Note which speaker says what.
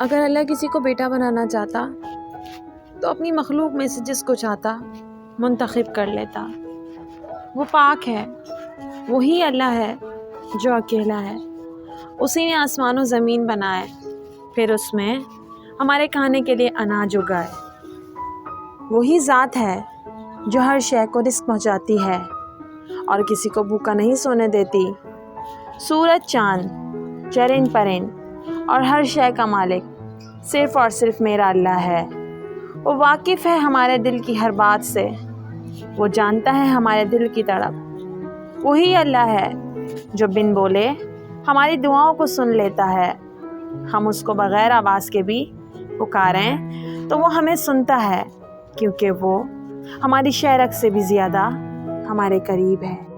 Speaker 1: اگر اللہ کسی کو بیٹا بنانا چاہتا تو اپنی مخلوق میں سے جس کو چاہتا منتخب کر لیتا۔ وہ پاک ہے، وہی اللہ ہے جو اکیلا ہے۔ اسی نے آسمان و زمین بنائے، پھر اس میں ہمارے کھانے کے لیے اناج اگائے۔ وہی ذات ہے جو ہر شے کو رزق پہنچاتی ہے اور کسی کو بھوکا نہیں سونے دیتی۔ سورج، چاند، چرند پرند اور ہر شے کا مالک صرف اور صرف میرا اللہ ہے۔ وہ واقف ہے ہمارے دل کی ہر بات سے، وہ جانتا ہے ہمارے دل کی تڑپ۔ وہی اللہ ہے جو بن بولے ہماری دعاؤں کو سن لیتا ہے۔ ہم اس کو بغیر آواز کے بھی پکاریں تو وہ ہمیں سنتا ہے، کیونکہ وہ ہماری شہرک سے بھی زیادہ ہمارے قریب ہے۔